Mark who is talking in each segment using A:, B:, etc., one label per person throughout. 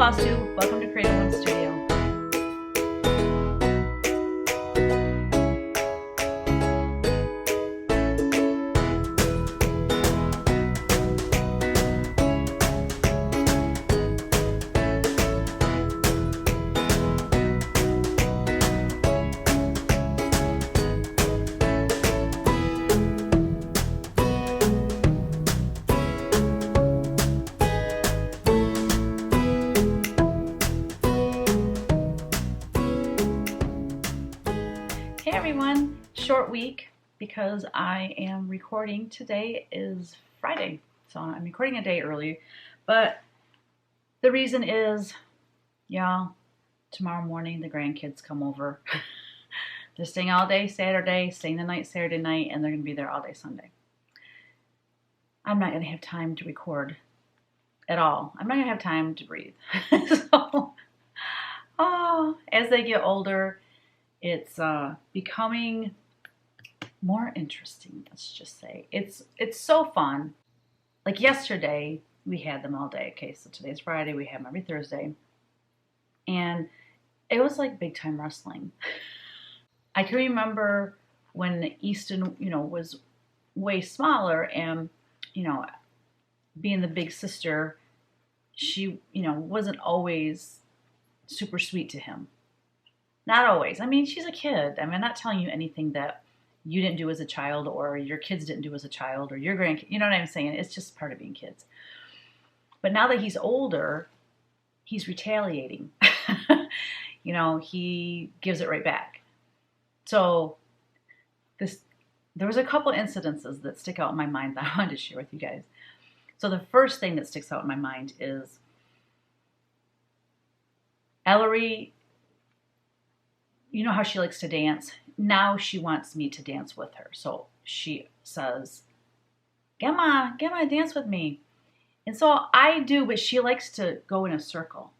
A: Flosstube. Welcome to Creative One Studio. Hey everyone, short week because I am recording. Today is Friday, so I'm recording a day early, but the reason is, y'all, tomorrow morning the grandkids come over. They're staying all day Saturday, staying the night Saturday night, and they're going to be there all day Sunday. I'm not going to have time to record at all. I'm not going to have time to breathe. So, as they get older, it's becoming more interesting, let's just say. It's so fun. Like yesterday, we had them all day. Okay, so today's Friday, we have them every Thursday. And it was like big time wrestling. I can remember when Easton, was way smaller and, being the big sister, she, wasn't always super sweet to him. Not always. I mean, she's a kid. I mean, I'm not telling you anything that you didn't do as a child or your kids didn't do as a child or your grandkids. You know what I'm saying? It's just part of being kids. But now that he's older, he's retaliating. He gives it right back. So there was a couple incidences that stick out in my mind that I wanted to share with you guys. So the first thing that sticks out in my mind is Ellery. You know how she likes to dance? Now she wants me to dance with her. So she says, Grandma, dance with me. And so I do, but she likes to go in a circle.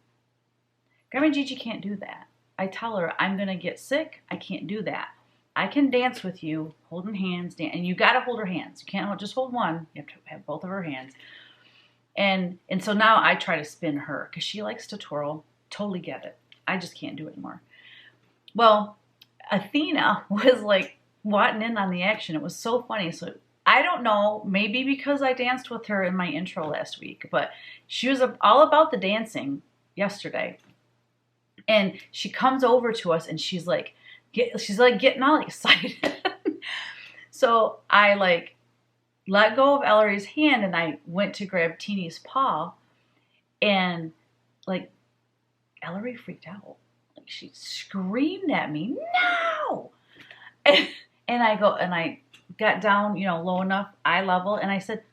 A: Grandma Gigi can't do that. I tell her, I'm going to get sick. I can't do that. I can dance with you, holding hands. And you got to hold her hands. You can't just hold one. You have to have both of her hands. And so now I try to spin her because she likes to twirl. Totally get it. I just can't do it anymore. Well, Athena was like wanting in on the action. It was so funny. So I don't know, maybe because I danced with her in my intro last week, but she was all about the dancing yesterday. And she comes over to us and she's like getting all excited. So I let go of Ellery's hand and I went to grab Teeny's paw, and Ellery freaked out. She screamed at me, no! And I got down, low enough, eye level, and I said,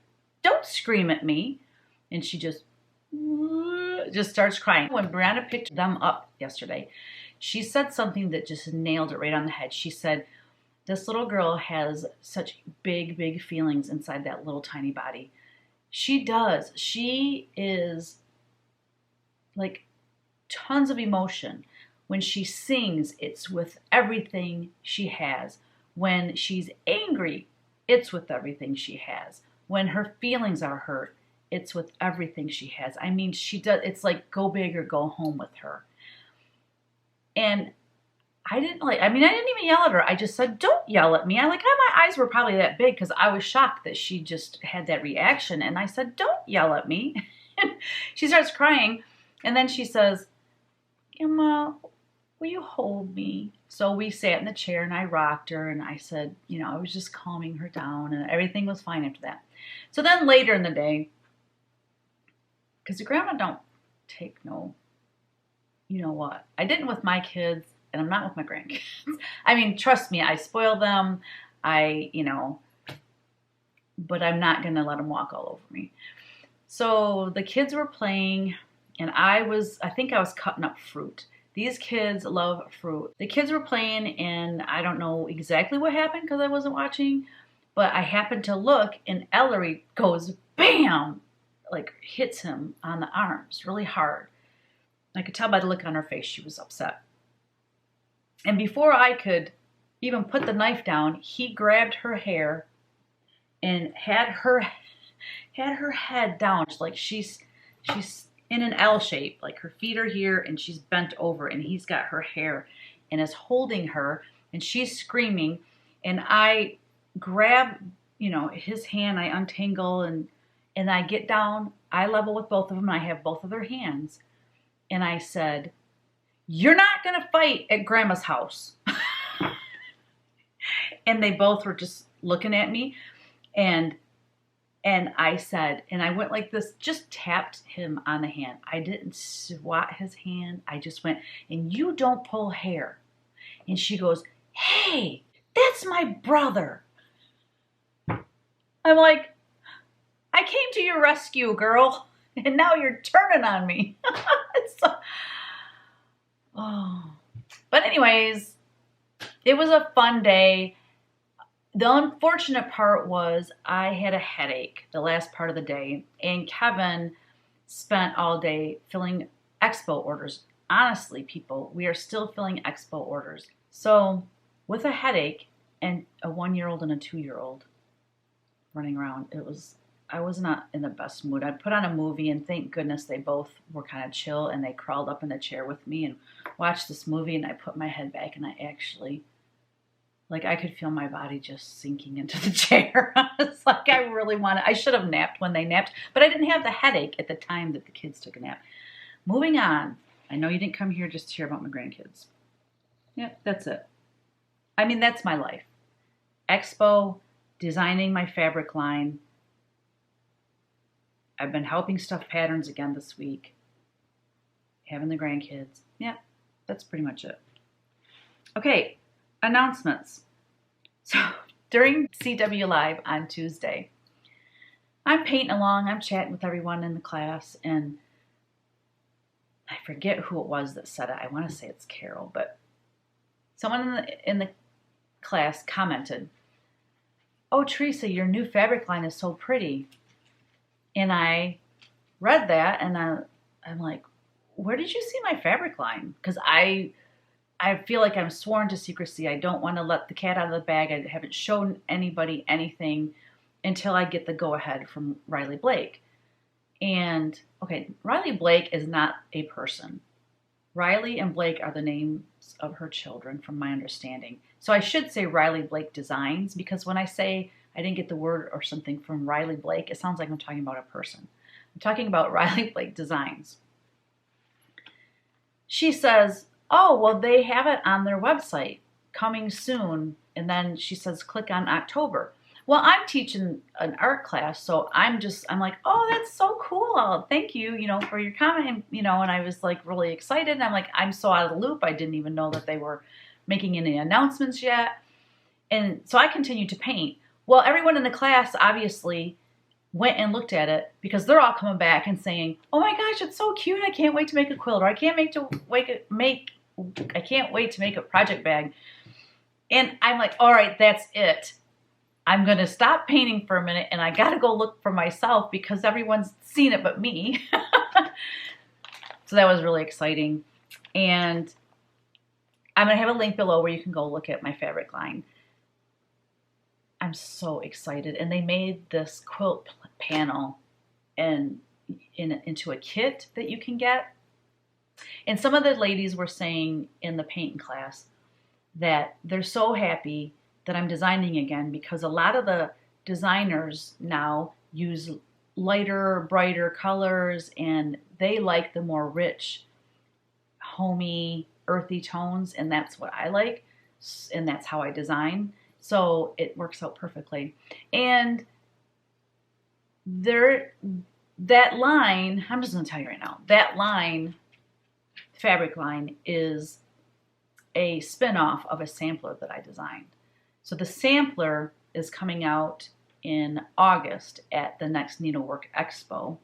A: don't scream at me. And she just starts crying. When Brianna picked them up yesterday, she said something that just nailed it right on the head. She said, this little girl has such big, big feelings inside that little tiny body. She does. She is like tons of emotion. When she sings, it's with everything she has. When she's angry, it's with everything she has. When her feelings are hurt, it's with everything she has. I mean, she does. It's like go big or go home with her. And I didn't even yell at her. I just said, don't yell at me. My eyes were probably that big because I was shocked that she just had that reaction. And I said, don't yell at me. And she starts crying. And then she says, Grandma, will you hold me? So we sat in the chair and I rocked her and I said, I was just calming her down and everything was fine after that. So then later in the day, because the grandma don't take no, what? I didn't with my kids and I'm not with my grandkids. I mean, trust me, I spoil them. But I'm not going to let them walk all over me. So the kids were playing and I think I was cutting up fruit. These kids love fruit. The kids were playing and I don't know exactly what happened because I wasn't watching, but I happened to look and Ellery goes bam, hits him on the arms really hard. I could tell by the look on her face she was upset. And before I could even put the knife down, he grabbed her hair and had her head down. She's in an L shape. Like her feet are here and she's bent over and he's got her hair and is holding her and she's screaming. And I grab, you know, his hand, I untangle and I get down, eye level with both of them. I have both of their hands. And I said, "You're not going to fight at Grandma's house." And they both were just looking at me. And I said, and I went like this, just tapped him on the hand. I didn't swat his hand. I just went, "And you don't pull hair." And she goes, "Hey, that's my brother." I'm like, "I came to your rescue, girl. And now you're turning on me." So, oh. But anyways, it was a fun day. The unfortunate part was I had a headache the last part of the day, and Kevin spent all day filling expo orders. Honestly, people, we are still filling expo orders. So with a headache and a 1-year-old and a 2-year-old running around, I was not in the best mood. I put on a movie, and thank goodness they both were kind of chill, and they crawled up in the chair with me and watched this movie, and I put my head back, and I actually, like, I could feel my body just sinking into the chair. It's like I should have napped when they napped, but I didn't have the headache at the time that the kids took a nap. Moving on. I know you didn't come here just to hear about my grandkids. Yep, that's it. I mean, that's my life. Expo, designing my fabric line. I've been helping stuff patterns again this week. Having the grandkids. Yep, that's pretty much it. Okay, announcements. So during CW Live on Tuesday, I'm painting along, I'm chatting with everyone in the class, and I forget who it was that said it. I want to say it's Carol, but someone in the class commented, "Oh, Teresa, your new fabric line is so pretty." And I read that, and I'm like, "Where did you see my fabric line?" Because I feel like I'm sworn to secrecy. I don't want to let the cat out of the bag. I haven't shown anybody anything until I get the go-ahead from Riley Blake. And, okay, Riley Blake is not a person. Riley and Blake are the names of her children, from my understanding. So I should say Riley Blake Designs, because when I say I didn't get the word or something from Riley Blake, it sounds like I'm talking about a person. I'm talking about Riley Blake Designs. She says, "Oh, well, they have it on their website, coming soon." And then she says, "Click on October." Well, I'm teaching an art class, so I'm like, "Oh, that's so cool. Thank you, for your comment." And I was like really excited. And I'm like, I'm so out of the loop. I didn't even know that they were making any announcements yet. And so I continued to paint. Well, everyone in the class obviously went and looked at it, because they're all coming back and saying, "Oh my gosh, it's so cute. I can't wait to make a quilt," or I can't wait to make a project bag." And I'm like, all right, that's it. I'm going to stop painting for a minute, and I got to go look for myself, because everyone's seen it but me. So that was really exciting. And I'm going to have a link below where you can go look at my fabric line. I'm so excited. And they made this quilt panel into a kit that you can get. And some of the ladies were saying in the painting class that they're so happy that I'm designing again, because a lot of the designers now use lighter, brighter colors, and they like the more rich, homey, earthy tones, and that's what I like, and that's how I design. So it works out perfectly. And that line, I'm just going to tell you right now, that line, fabric line, is a spin-off of a sampler that I designed. So the sampler is coming out in August at the next Needlework Expo,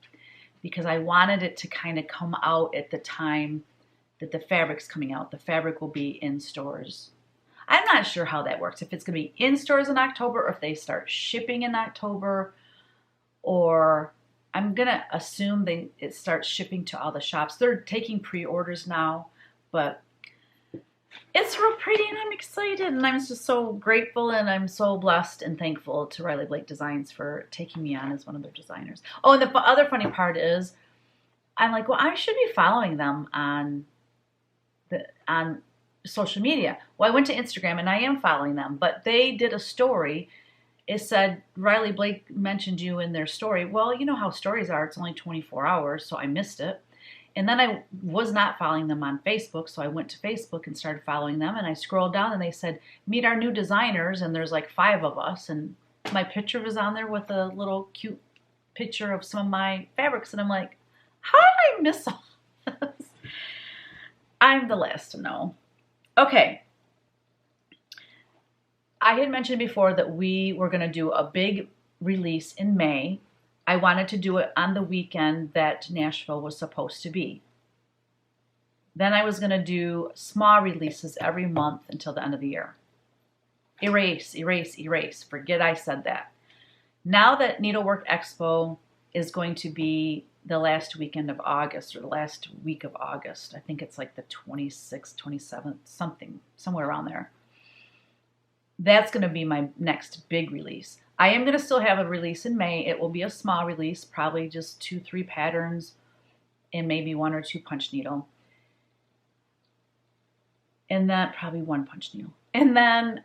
A: because I wanted it to kind of come out at the time that the fabric's coming out. The fabric will be in stores. I'm not sure how that works, if it's going to be in stores in October, or if they start shipping in October, or I'm going to assume it starts shipping to all the shops. They're taking pre-orders now, but it's real pretty, and I'm excited, and I'm just so grateful, and I'm so blessed and thankful to Riley Blake Designs for taking me on as one of their designers. Oh, and the other funny part is, I'm like, well, I should be following them on social media. Well, I went to Instagram and I am following them, but they did a story. It said Riley Blake mentioned you in their story. Well, you know how stories are. It's only 24 hours, so I missed it. And then I was not following them on Facebook, so I went to Facebook and started following them. And I scrolled down and they said, meet our new designers. And there's like 5 of us. And my picture was on there with a little cute picture of some of my fabrics. And I'm like, how did I miss all this? I'm the last to know. Okay. I had mentioned before that we were going to do a big release in May. I wanted to do it on the weekend that Nashville was supposed to be. Then I was going to do small releases every month until the end of the year. Erase, erase, erase. Forget I said that. Now that Needlework Expo is going to be the last weekend of August, or the last week of August. I think it's like the 26th, 27th, something, somewhere around there. That's going to be my next big release. I am going to still have a release in May. It will be a small release, probably just 2-3 patterns and maybe 1 or 2 punch needle. And then probably 1 punch needle. And then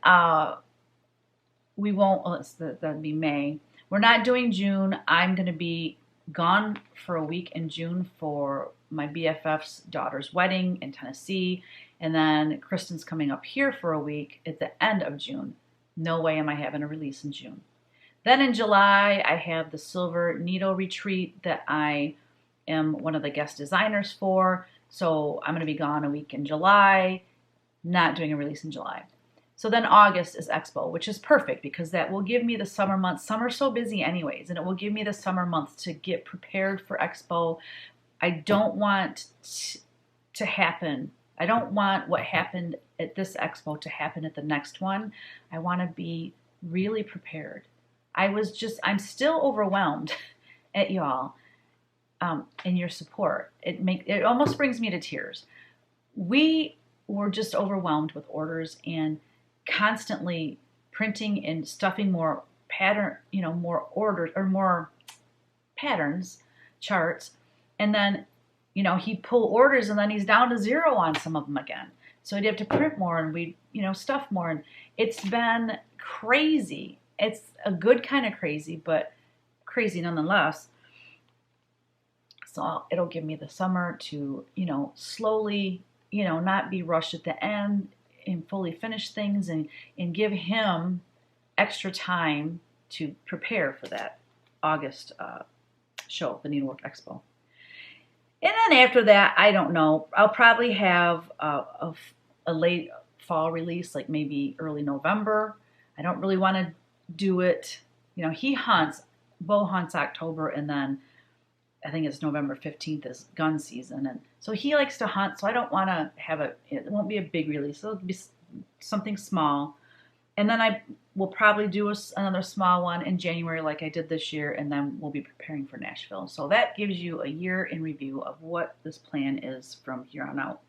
A: we won't, that'd be May. We're not doing June. I'm going to be gone for a week in June for my BFF's daughter's wedding in Tennessee. And then Kristen's coming up here for a week at the end of June. No way am I having a release in June. Then in July, I have the Silver Needle Retreat that I am one of the guest designers for. So I'm going to be gone a week in July, not doing a release in July. So then August is Expo, which is perfect because that will give me the summer months. Summer's so busy anyways, and it will give me the summer months to get prepared for Expo. I don't want to happen. I don't want what happened at this Expo to happen at the next one. I want to be really prepared. I'm still overwhelmed at y'all and your support. It almost brings me to tears. We were just overwhelmed with orders and constantly printing and stuffing more more orders or more patterns, charts. And then, he'd pull orders and then he's down to 0 on some of them again. So he'd have to print more and we'd, stuff more. And it's been crazy. It's a good kind of crazy, but crazy nonetheless. So it'll give me the summer to, slowly, not be rushed at the end and fully finish things and give him extra time to prepare for that August show, the Needlework Expo. And then after that, I don't know. I'll probably have a late fall release, like maybe early November. I don't really want to do it. Bo hunts October, and then I think it's November 15th is gun season. And so he likes to hunt, so I don't want to have it won't be a big release. It'll be something small. And then I will probably do another small one in January like I did this year, and then we'll be preparing for Nashville. So that gives you a year in review of what this plan is from here on out.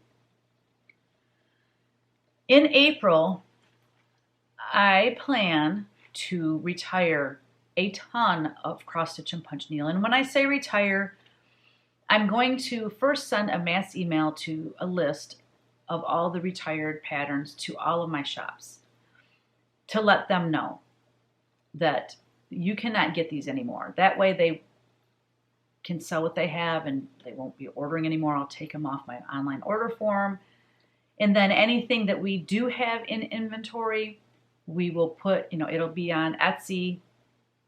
A: In April, I plan to retire a ton of cross stitch and punch needle. And when I say retire, I'm going to first send a mass email to a list of all the retired patterns to all of my shops to let them know that you cannot get these anymore. That way they can sell what they have and they won't be ordering anymore. I'll take them off my online order form. And then anything that we do have in inventory, we will put, it'll be on Etsy.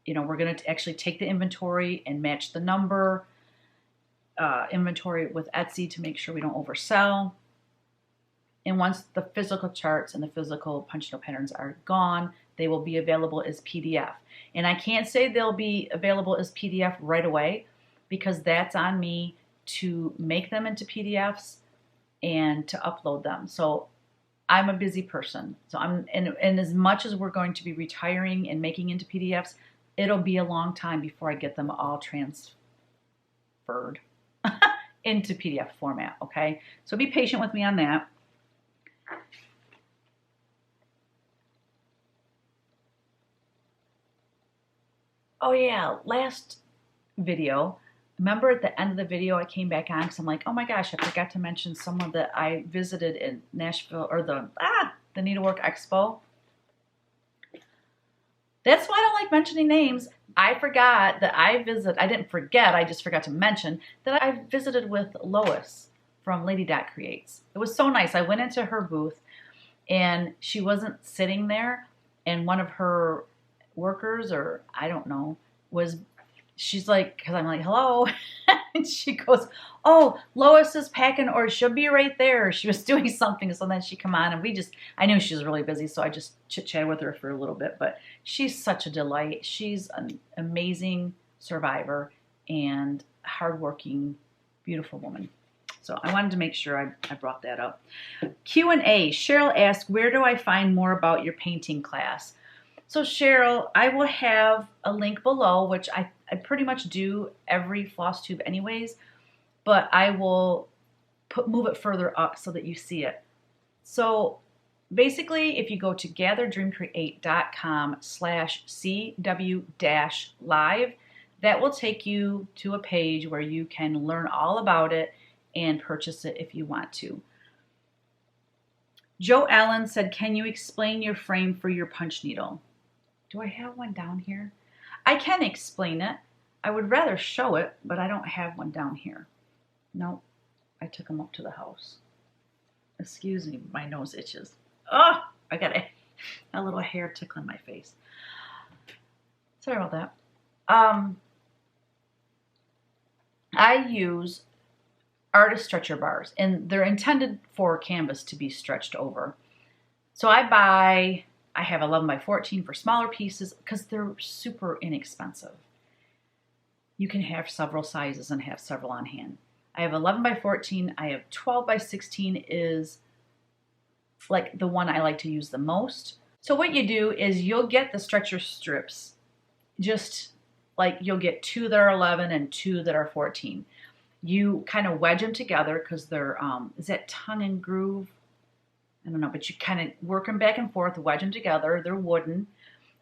A: We're going to actually take the inventory and match the number inventory with Etsy to make sure we don't oversell. And once the physical charts and the physical punch needle patterns are gone, they will be available as PDF. And I can't say they'll be available as PDF right away because that's on me to make them into PDFs and to upload them. So I'm a busy person. So and as much as we're going to be retiring and making into PDFs, it'll be a long time before I get them all transferred into PDF format, okay? So be patient with me on that. Oh yeah, last video, remember at the end of the video I came back on because I'm like, oh my gosh, I forgot to mention someone that I visited in Nashville, or the Needlework Expo. That's why I don't like mentioning names. I forgot that I didn't forget, I just forgot to mention that I visited with Lois from Lady Dot Creates. It was so nice. I went into her booth and she wasn't sitting there, and one of her workers, or I don't know, she's like, because I'm like, hello. And she goes, oh, Lois is packing, or she'll be right there. She was doing something. So then she come on, and I knew she was really busy, so I just chit-chatted with her for a little bit. But she's such a delight. She's an amazing survivor and hardworking, beautiful woman. So I wanted to make sure I brought that up. Q&A. Cheryl asked, where do I find more about your painting class? So Cheryl, I will have a link below, which I pretty much do every Flosstube anyways, but I will move it further up so that you see it. So basically, if you go to gatherdreamcreate.com/CW-live, that will take you to a page where you can learn all about it and purchase it if you want to. Joe Allen said, can you explain your frame for your punch needle? Do I have one down here? I can explain it. I would rather show it, but I don't have one down here. Nope, I took them up to the house. Excuse me, my nose itches. Oh, I got a little hair tickling my face. Sorry about that. I use artist stretcher bars, and they're intended for canvas to be stretched over. So I have 11 by 14 for smaller pieces because they're super inexpensive. You can have several sizes and have several on hand. I have 11 by 14. I have 12 by 16 is like the one I like to use the most. So what you do is you'll get the stretcher strips, just like you'll get 2 that are 11 and 2 that are 14. You kind of wedge them together because they're, is that tongue and groove? I don't know, but you kind of work them back and forth, wedge them together. They're wooden.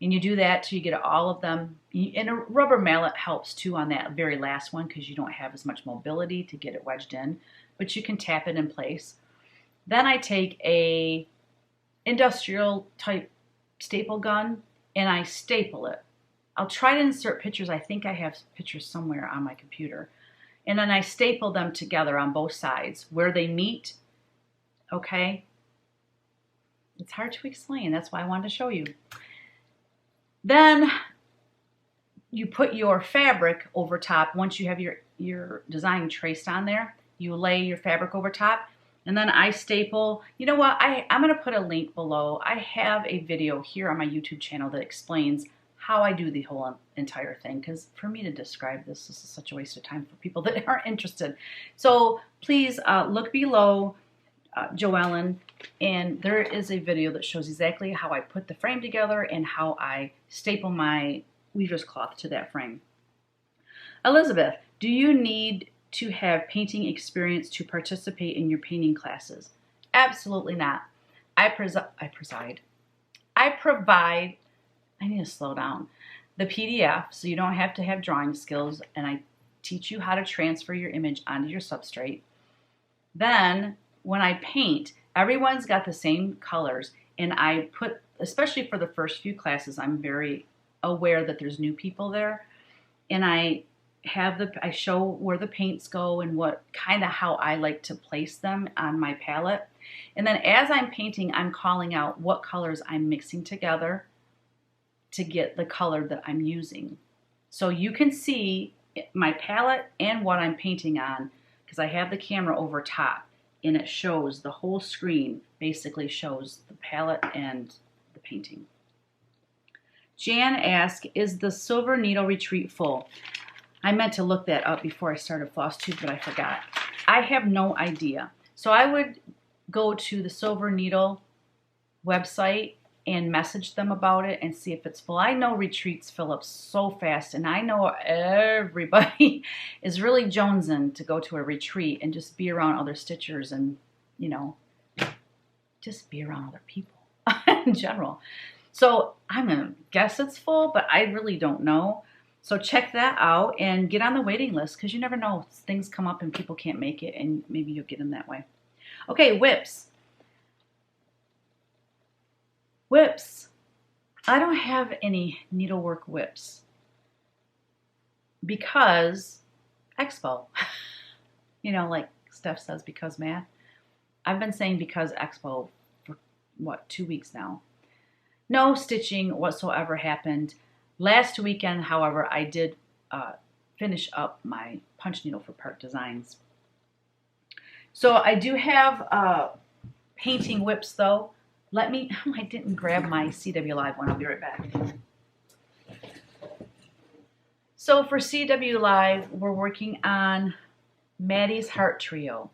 A: And you do that till you get all of them. And a rubber mallet helps too on that very last one because you don't have as much mobility to get it wedged in. But you can tap it in place. Then I take a industrial type staple gun and I staple it. I'll try to insert pictures. I think I have pictures somewhere on my computer. And then I staple them together on both sides where they meet. Okay? It's hard to explain. That's why I wanted to show you. Then you put your fabric over top. Once you have your design traced on there, you lay your fabric over top. And then I staple. You know what? I'm going to put a link below. I have a video here on my YouTube channel that explains how I do the whole entire thing. Because for me to describe this is such a waste of time for people that aren't interested. So please look below, Joellen, and there is a video that shows exactly how I put the frame together and how I staple my weaver's cloth to that frame. Elizabeth, do you need to have painting experience to participate in your painting classes? Absolutely not. I provide, I need to slow down, the PDF, so you don't have to have drawing skills, and I teach you how to transfer your image onto your substrate. Then when I paint, everyone's got the same colors, and I put, especially for the first few classes, I'm very aware that there's new people there, and I show where the paints go and what kind of how I like to place them on my palette. And then as I'm painting, I'm calling out what colors I'm mixing together to get the color that I'm using. So you can see my palette and what I'm painting on because I have the camera over top. And it shows, the whole screen basically shows the palette and the painting. Jan asked, is the Silver Needle Retreat full? I meant to look that up before I started Flosstube, but I forgot. I have no idea. So I would go to the Silver Needle website and message them about it and see if it's full. I know retreats fill up so fast, and I know everybody is really jonesing to go to a retreat and just be around other stitchers and, you know, just be around other people in general. So I'm going to guess it's full, but I really don't know. So check that out and get on the waiting list because you never know. Things come up and people can't make it and maybe you'll get in that way. Okay, whips. Whips. I don't have any needlework whips because Expo. You know, like Steph says, because math. I've been saying because Expo for, what, 2 weeks now. No stitching whatsoever happened. Last weekend, however, I did finish up my punch needle for Park Designs. So I do have painting whips, though. I didn't grab my CW Live one. I'll be right back. So for CW Live, we're working on Maddie's Heart Trio.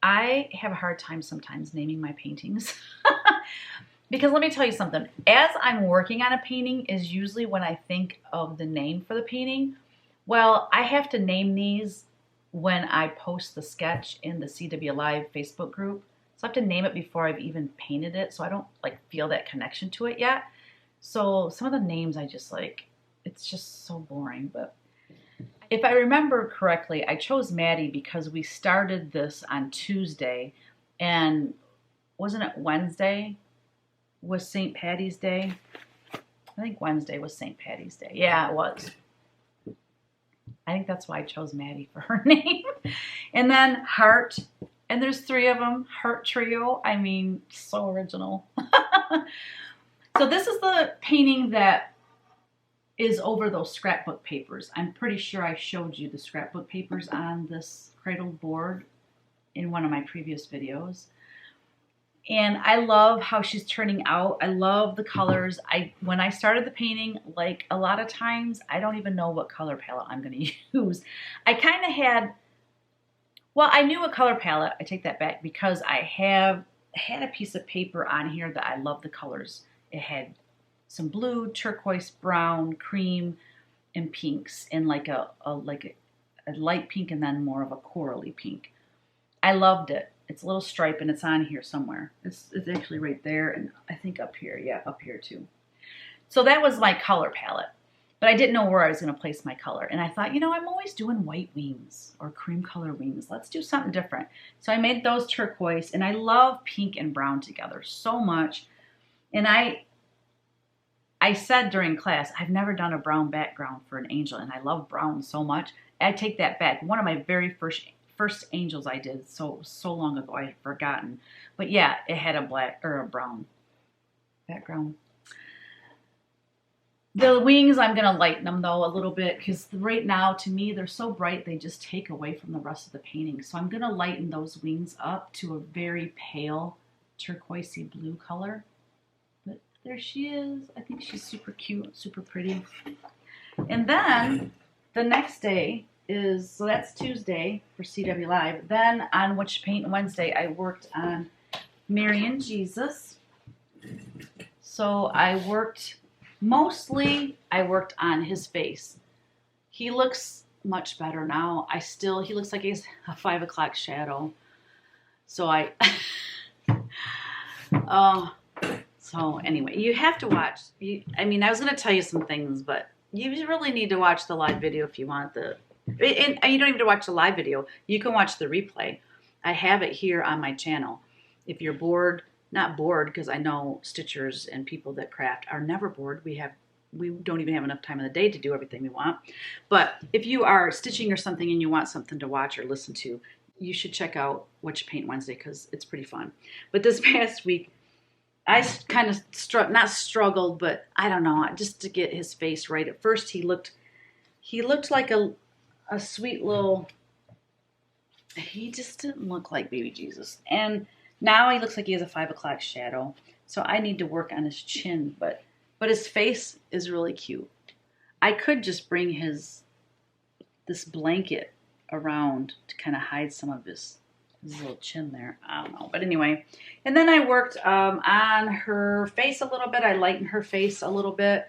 A: I have a hard time sometimes naming my paintings. Because let me tell you something. As I'm working on a painting is usually when I think of the name for the painting. Well, I have to name these when I post the sketch in the CW Live Facebook group. So I have to name it before I've even painted it. So I don't like feel that connection to it yet. So some of the names I just like, it's just so boring. But if I remember correctly, I chose Maddie because we started this on Tuesday. And wasn't it Wednesday was St. Patty's Day? I think Wednesday was St. Patty's Day. Yeah, it was. I think that's why I chose Maddie for her name. And then Heart. And there's 3 of them. Heart Trio. I mean, so original. So this is the painting that is over those scrapbook papers. I'm pretty sure I showed you the scrapbook papers on this cradled board in one of my previous videos. And I love how she's turning out. I love the colors. When I started the painting, like a lot of times, I don't even know what color palette I'm going to use. I kind of had, well, I knew a color palette. I take that back because I had a piece of paper on here that I love the colors. It had some blue, turquoise, brown, cream, and pinks, and like a light pink and then more of a corally pink. I loved it. It's a little stripe and it's on here somewhere. It's actually right there and I think up here. Yeah, up here too. So that was my color palette. But I didn't know where I was going to place my color. And I thought, you know, I'm always doing white wings or cream color wings. Let's do something different. So I made those turquoise and I love pink and brown together so much. And I said during class, I've never done a brown background for an angel and I love brown so much. I take that back. One of my very first angels I did so long ago, I had forgotten. But yeah, it had a black or a brown background. The wings, I'm going to lighten them though a little bit because right now to me they're so bright they just take away from the rest of the painting. So I'm going to lighten those wings up to a very pale turquoisey blue color. But there she is. I think she's super cute, super pretty. And then the next day is, so that's Tuesday for CW Live. Then on Which Paint Wednesday, I worked on Mary and Jesus. So I worked on his face. He looks much better now. He looks like he's a 5 o'clock shadow. So so anyway, you have to watch. I mean, I was going to tell you some things, but you really need to watch the live video if you want and you don't even have to watch the live video. You can watch the replay. I have it here on my channel. If you're bored, not bored, because I know stitchers and people that craft are never bored. We don't even have enough time in the day to do everything we want. But if you are stitching or something and you want something to watch or listen to, you should check out What You Paint Wednesday because it's pretty fun. But this past week, I kind of not struggled, but I don't know, just to get his face right. At first, he looked like a sweet little. He just didn't look like baby Jesus, and now he looks like he has a 5 o'clock shadow. So I need to work on his chin, but his face is really cute. I could just bring this blanket around to kind of hide some of his little chin there. I don't know. But anyway, and then I worked on her face a little bit. I lightened her face a little bit.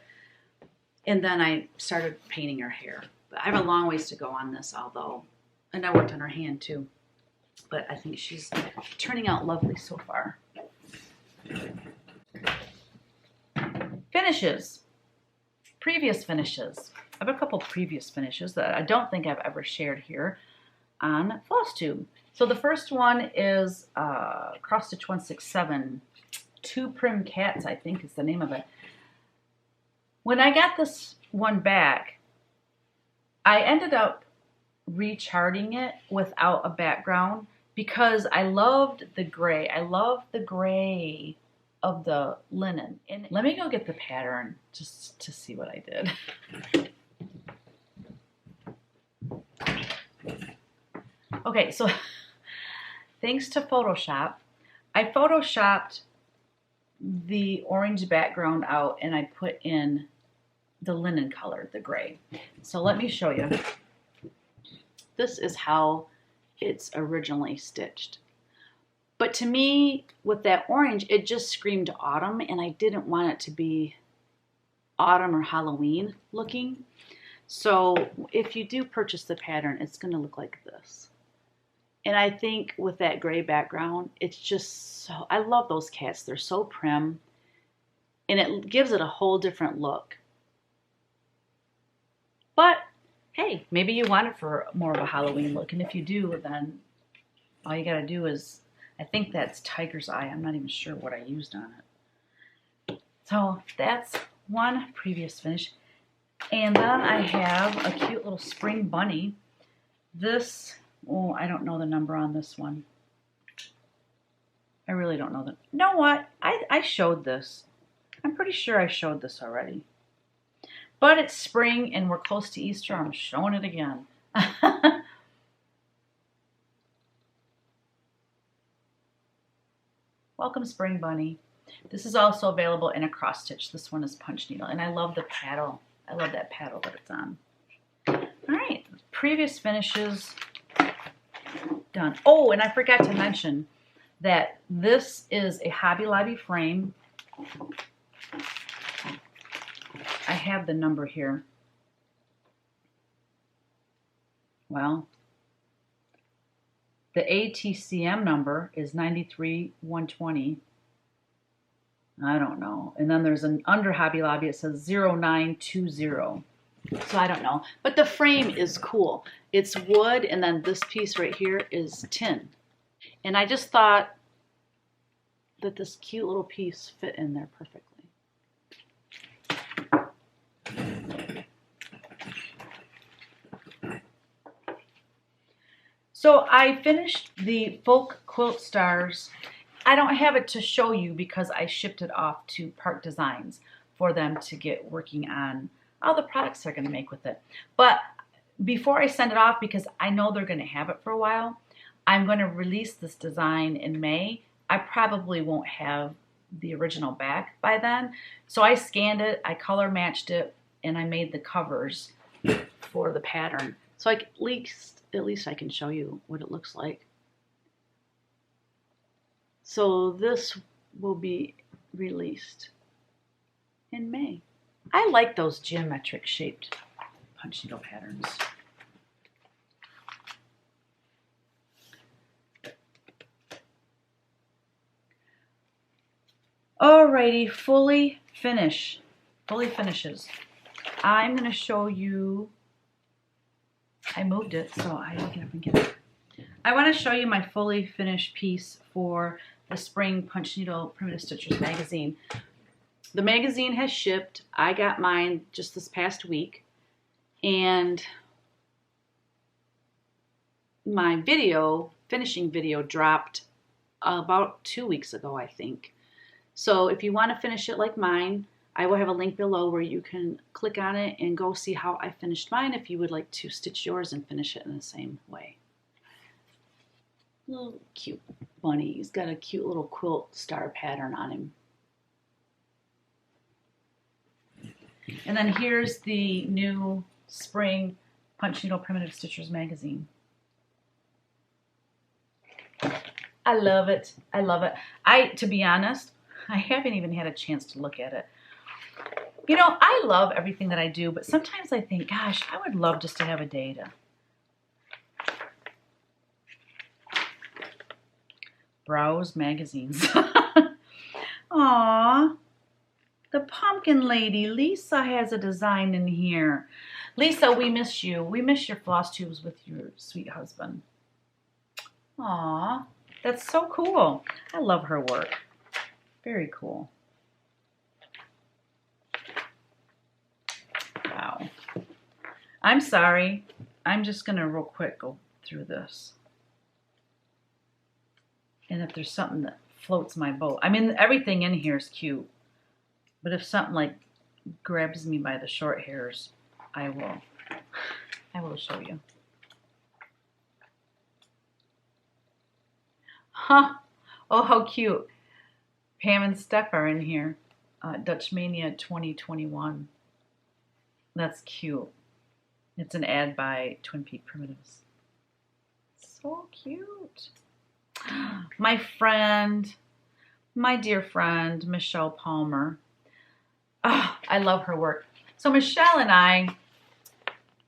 A: And then I started painting her hair. But I have a long ways to go on this, although. And I worked on her hand too. But I think she's turning out lovely so far. Finishes. previous finishes. I have a couple previous finishes that I don't think I've ever shared here on Flosstube. So the first one is Cross Stitch 167, Two Prim Cats, I think is the name of it. When I got this one back, I ended up recharting it without a background because I loved the gray. I love the gray of the linen. And let me go get the pattern just to see what I did. Okay, so thanks to Photoshop, I photoshopped the orange background out and I put in the linen color, the gray. So let me show you. This is how it's originally stitched. But to me, with that orange, it just screamed autumn, and I didn't want it to be autumn or Halloween looking. So if you do purchase the pattern, it's going to look like this. And I think with that gray background, it's just so, I love those cats. They're so prim, and it gives it a whole different look. But hey, maybe you want it for more of a Halloween look, and if you do, then all you gotta do is, I think that's Tiger's Eye. I'm not even sure what I used on it. So that's one previous finish. And then I have a cute little spring bunny. This, oh, I don't know the number on this one. I really don't know the, you know what? I showed this. I'm pretty sure I showed this already. But it's spring and we're close to Easter. I'm showing it again. Welcome, Spring Bunny. This is also available in a cross stitch. This one is punch needle, and I love the paddle. I love that paddle that it's on. All right, previous finishes done. Oh, and I forgot to mention that this is a Hobby Lobby frame. I have the number here. Well, the ATCM number is 93120. I don't know. And then there's an under Hobby Lobby, it says 0920. So I don't know. But the frame is cool. It's wood, and then this piece right here is tin. And I just thought that this cute little piece fit in there perfectly. So I finished the Folk Quilt Stars. I don't have it to show you because I shipped it off to Park Designs for them to get working on all the products they're going to make with it. But before I send it off, because I know they're going to have it for a while, I'm going to release this design in May. I probably won't have the original back by then. So I scanned it, I color matched it, and I made the covers for the pattern. So at least I can show you what it looks like. So this will be released in May. I like those geometric shaped punch needle patterns. Alrighty, fully finishes. I'm going to show you, I moved it, so I gotta get up and get it. I want to show you my fully finished piece for the Spring Punch Needle Primitive Stitchers magazine. The magazine has shipped. I got mine just this past week, and my finishing video dropped about 2 weeks ago, I think. So if you want to finish it like mine, I will have a link below where you can click on it and go see how I finished mine if you would like to stitch yours and finish it in the same way. Little cute bunny. He's got a cute little quilt star pattern on him. And then here's the new Spring Punch Needle Primitive Stitchers magazine. I love it. I love it. To be honest, I haven't even had a chance to look at it. You know, I love everything that I do, but sometimes I think, gosh, I would love just to have a day to browse magazines. Aww. The pumpkin lady. Lisa has a design in here. Lisa, we miss you. We miss your floss tubes with your sweet husband. Aw, that's so cool. I love her work. Very cool. Wow. I'm sorry. I'm just going to real quick go through this. And if there's something that floats my boat. I mean, everything in here is cute. But if something like grabs me by the short hairs, I will show you. Huh. Oh, how cute. Pam and Steph are in here. Dutch Mania 2021. That's cute. It's an ad by Twin Peak Primitives. So cute. My friend, my dear friend, Michelle Palmer. Oh, I love her work. So Michelle and I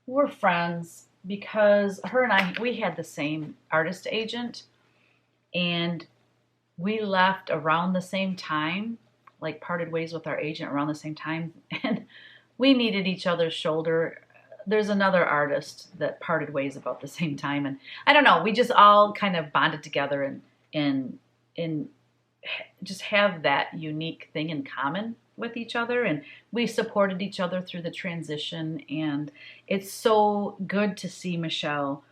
A: were friends because her and I, we had the same artist agent, and we left around the same time, like parted ways with our agent around the same time, and we needed each other's shoulder. There's another artist that parted ways about the same time, and I don't know, we just all kind of bonded together and just have that unique thing in common with each other, and we supported each other through the transition, and it's so good to see Michelle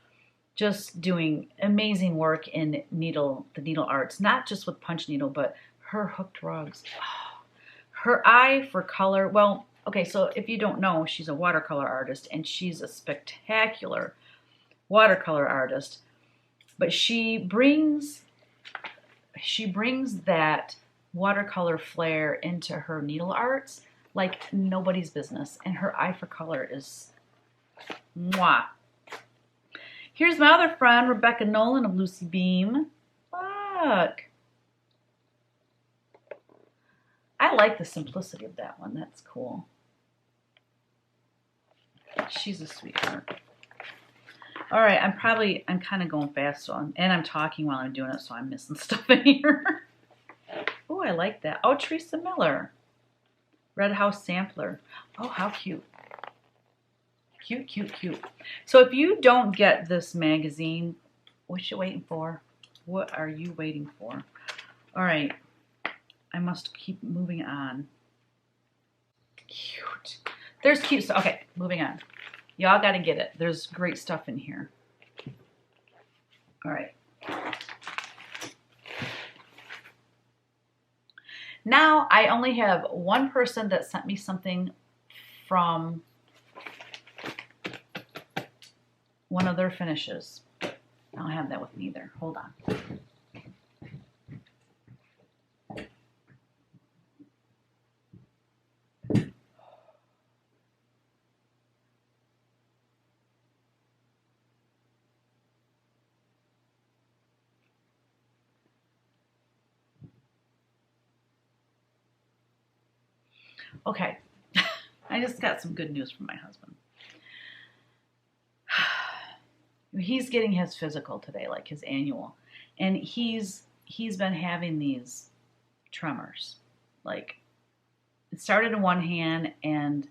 A: just doing amazing work in the needle arts, not just with punch needle, but her hooked rugs. Oh, her eye for color. Well, okay, so if you don't know, she's a watercolor artist, and she's a spectacular watercolor artist, but she brings that watercolor flair into her needle arts like nobody's business, and her eye for color is mwah. Here's my other friend, Rebecca Nolan of Lucy Beam. Look. I like the simplicity of that one. That's cool. She's a sweetheart. All right, I'm kind of going fast, and I'm talking while I'm doing it, so I'm missing stuff in here. Oh, I like that. Oh, Teresa Miller. Red House Sampler. Oh, how cute. Cute, cute, cute. So if you don't get this magazine, what you waiting for? What are you waiting for? All right. I must keep moving on. Cute. There's cute stuff. Okay, moving on. Y'all got to get it. There's great stuff in here. All right. Now I only have one person that sent me something from one of their finishes. I don't have that with me either. Hold on. Okay, I just got some good news from my husband. He's getting his physical today, like his annual, and he's been having these tremors. Like, it started in one hand, and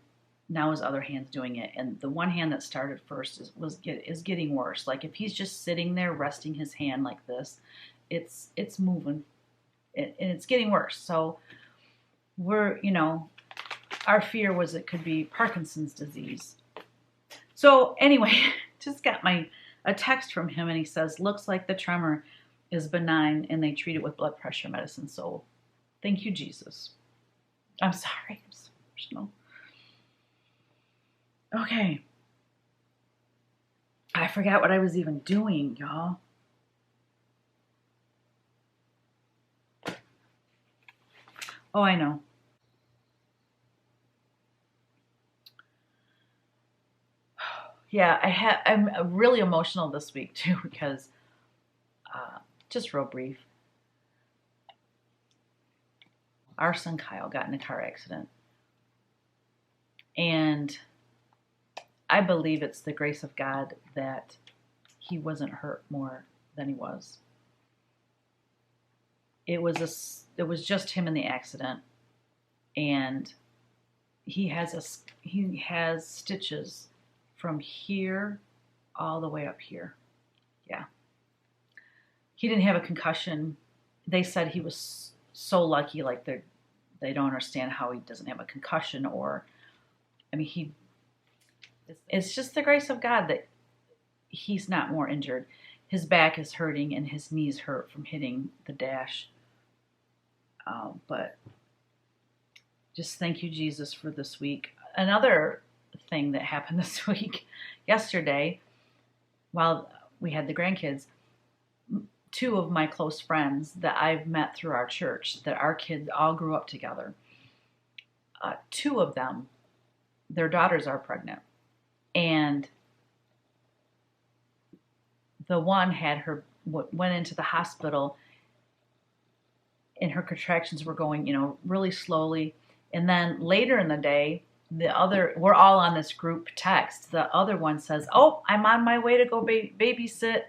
A: now his other hand's doing it. And the one hand that started first is getting worse. Like, if he's just sitting there resting his hand like this, it's moving, and it's getting worse. So we're, our fear was it could be Parkinson's disease. So anyway, just got a text from him, and he says, looks like the tremor is benign and they treat it with blood pressure medicine. So thank you, Jesus. I'm sorry. I'm so emotional. Okay. I forgot what I was even doing, y'all. Oh, I know. Yeah, I'm really emotional this week too, because just real brief. Our son Kyle got in a car accident, and I believe it's the grace of God that he wasn't hurt more than he was. It was just him in the accident, and he has stitches from here all the way up here. Yeah. He didn't have a concussion. They said he was so lucky, like they don't understand how he doesn't have a concussion, or, I mean, it's just the grace of God that he's not more injured. His back is hurting and his knees hurt from hitting the dash. But just thank you, Jesus, for this week. Another thing that happened this week, yesterday, while we had the grandkids, two of my close friends that I've met through our church, that our kids all grew up together, two of them, their daughters are pregnant. And the one went into the hospital, and her contractions were going, really slowly. And then later in the day, we're all on this group text. The other one says, "Oh, I'm on my way to go babysit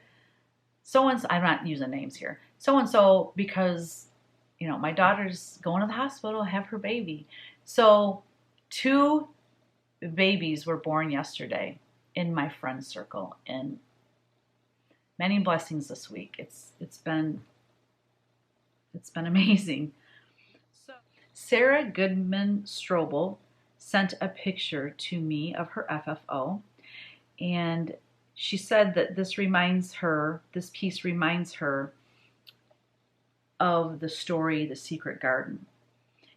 A: so-and-so." I'm not using names here. So-and-so, because, my daughter's going to the hospital to have her baby. So 2 babies were born yesterday in my friend circle, and many blessings this week. It's been amazing. So Sarah Goodman Strobel sent a picture to me of her FFO, and she said that this piece reminds her of the story, The Secret Garden.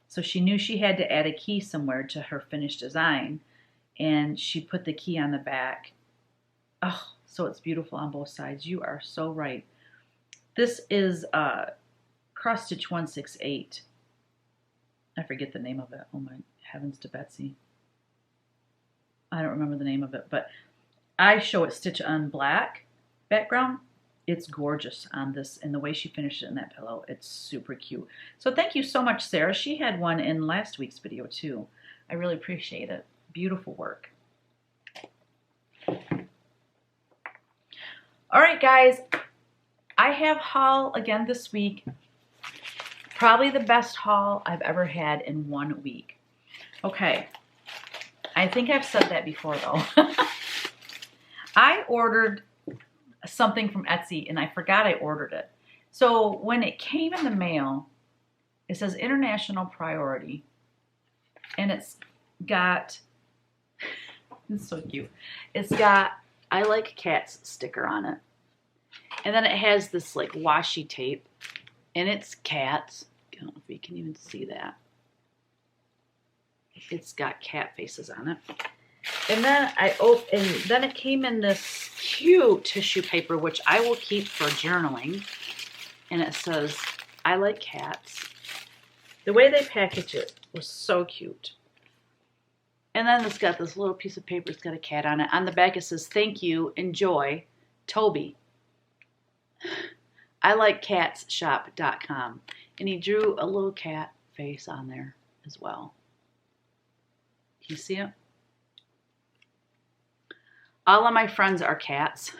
A: So she knew she had to add a key somewhere to her finished design, and she put the key on the back. Oh, so it's beautiful on both sides. You are so right. This is Cross Stitch 168. I forget the name of it. Oh my heavens to Betsy. I don't remember the name of it, but I show it stitch on black background. It's gorgeous on this, and the way she finished it in that pillow, it's super cute. So thank you so much, Sarah. She had one in last week's video too. I really appreciate it. Beautiful work. All right, guys. I have haul again this week. Probably the best haul I've ever had in 1 week. Okay. I think I've said that before, though. I ordered something from Etsy, and I forgot I ordered it. So when it came in the mail, it says International Priority, and it's got, it's so cute. It's got I Like Cats sticker on it. And then it has this like washi tape, and it's cats. I don't know if you can even see that. It's got cat faces on it. And then then it came in this cute tissue paper, which I will keep for journaling. And it says, I like cats. The way they package it was so cute. And then it's got this little piece of paper. It's got a cat on it. On the back it says, thank you, enjoy, Toby. I like catshop.com. And he drew a little cat face on there as well. Can you see it? All of my friends are cats.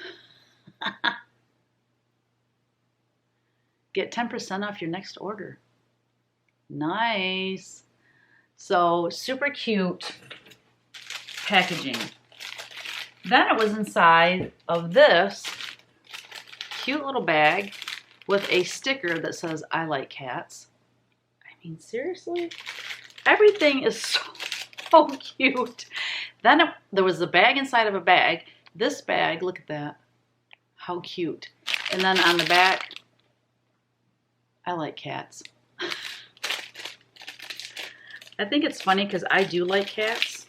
A: Get 10% off your next order. Nice. So super cute packaging. Then it was inside of this cute little bag with a sticker that says, I like cats. I mean, seriously? Everything is so cute. Then there was a bag inside of a bag. This bag, look at that. How cute. And then on the back, I like cats. I think it's funny because I do like cats.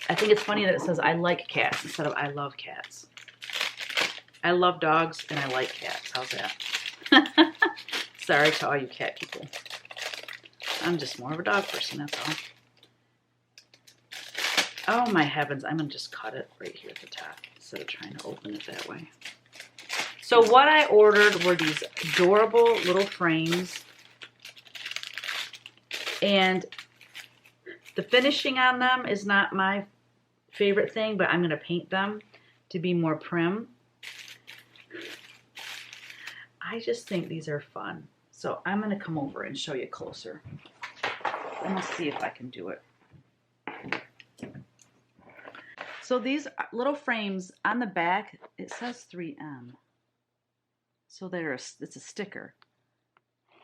A: I think it's funny that it says I like cats instead of I love cats. I love dogs and I like cats. How's that? Sorry to all you cat people. I'm just more of a dog person, that's all. Oh my heavens, I'm going to just cut it right here at the top instead of trying to open it that way. So what I ordered were these adorable little frames. And the finishing on them is not my favorite thing, but I'm going to paint them to be more prim. I just think these are fun. So I'm going to come over and show you closer. I'm gonna see if I can do it. So these little frames on the back, it says 3M. So it's a sticker.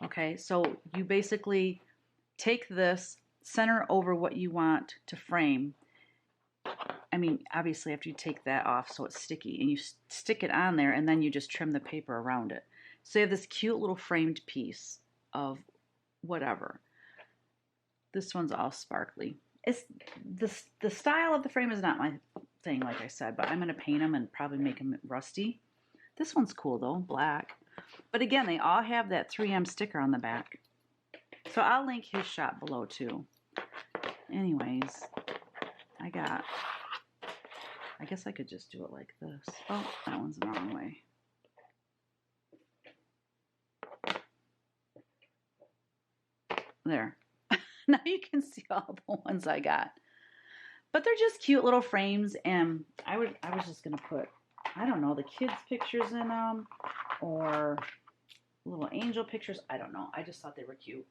A: Okay, so you basically take this, center over what you want to frame. I mean, obviously after you take that off so it's sticky, and you stick it on there, and then you just trim the paper around it. So you have this cute little framed piece of whatever. This one's all sparkly. It's the style of the frame is not my thing, like I said, but I'm going to paint them and probably make them rusty. This one's cool though, black. But again, they all have that 3M sticker on the back. So I'll link his shop below too. Anyways, I guess I could just do it like this. Oh, that one's the wrong way. There. Now you can see all the ones I got. But they're just cute little frames, and I was just gonna put, I don't know, the kids' pictures in them, or little angel pictures. I don't know. I just thought they were cute.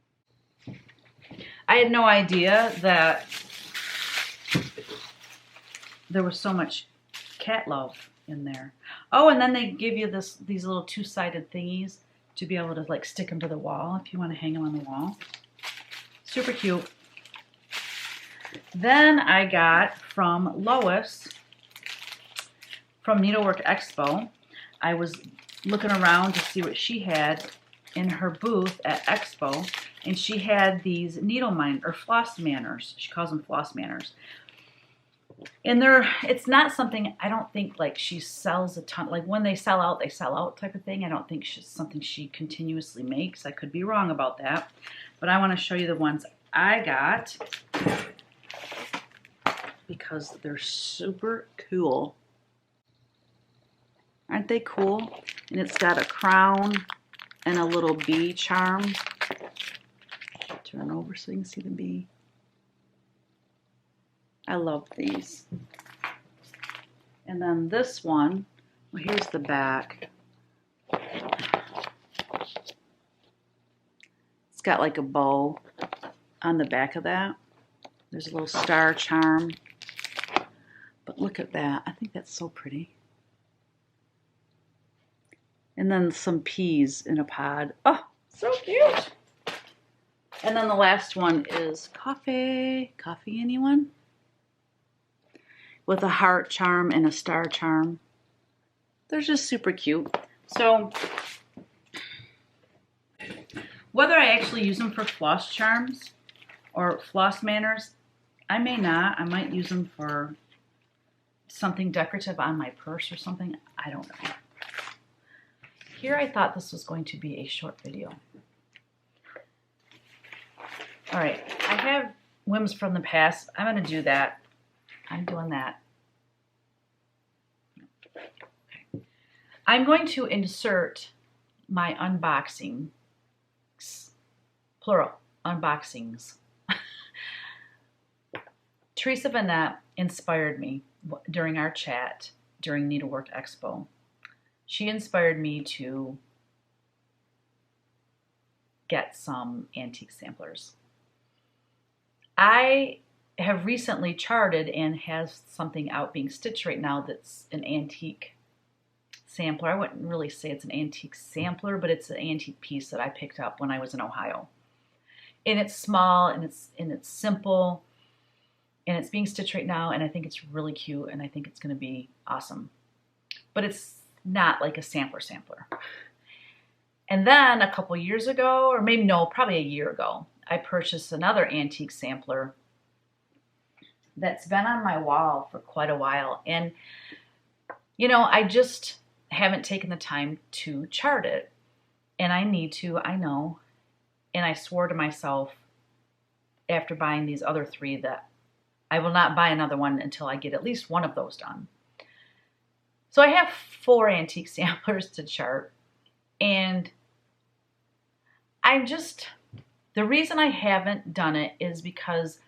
A: I had no idea that there was so much cat love in there. Oh, and then they give you these little two-sided thingies to be able to like stick them to the wall if you want to hang them on the wall. Super cute. Then I got from Lois from Needlework Expo. I was looking around to see what she had in her booth at Expo, and she had these needle mine or floss manners. She calls them floss manners. And it's not something, I don't think like she sells a ton, like when they sell out type of thing. I don't think it's something she continuously makes. I could be wrong about that, but I want to show you the ones I got because they're super cool. Aren't they cool? And it's got a crown and a little bee charm. Turn over so you can see the bee. I love these. And then this one, well, here's the back. It's got like a bow on the back of that. There's a little star charm. But look at that. I think that's so pretty. And then some peas in a pod. Oh, so cute. And then the last one is coffee. Coffee, anyone? With a heart charm and a star charm. They're just super cute. So, whether I actually use them for floss charms or floss manners, I may not. I might use them for something decorative on my purse or something. I don't know. Here I thought this was going to be a short video. All right, I have whims from the past. I'm going to do that. I'm doing that. Okay. I'm going to insert my unboxings, plural, unboxings. Teresa Vanette inspired me during our chat during Needlework Expo. She inspired me to get some antique samplers. I have recently charted and has something out being stitched right now that's an antique sampler. I wouldn't really say it's an antique sampler, but it's an antique piece that I picked up when I was in Ohio. And it's small and it's simple and it's being stitched right now, and I think it's really cute and I think it's going to be awesome. But it's not like a sampler. And then a couple years ago, or maybe no, probably a year ago, I purchased another antique sampler that's been on my wall for quite a while. And, you know, I just haven't taken the time to chart it. And I need to, I know. And I swore to myself after buying these other three that I will not buy another one until I get at least one of those done. So I have 4 antique samplers to chart. And the reason I haven't done it is because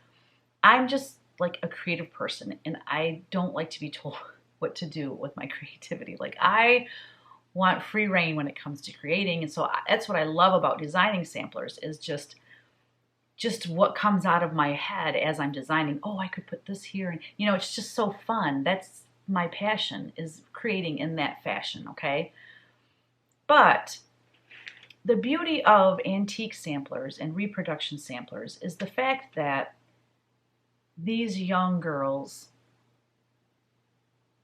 A: I'm just like a creative person and I don't like to be told what to do with my creativity. Like I want free reign when it comes to creating. And so that's what I love about designing samplers is just just what comes out of my head as I'm designing. Oh, I could put this here. And, you know, it's just so fun. That's my passion, is creating in that fashion, okay? But the beauty of antique samplers and reproduction samplers is the fact that these young girls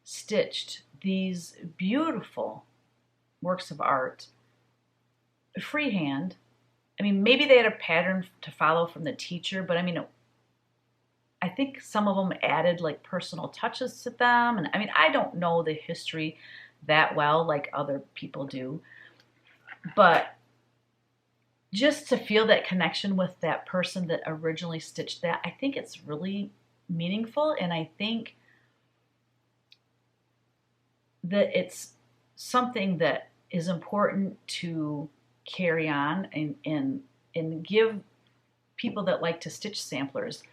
A: stitched these beautiful works of art freehand. I mean, maybe they had a pattern to follow from the teacher, but I mean, I think some of them added like personal touches to them. And I mean, I don't know the history that well like other people do, but just to feel that connection with that person that originally stitched that, I think it's really meaningful. And I think that it's something that is important to carry on and give people that like to stitch samplers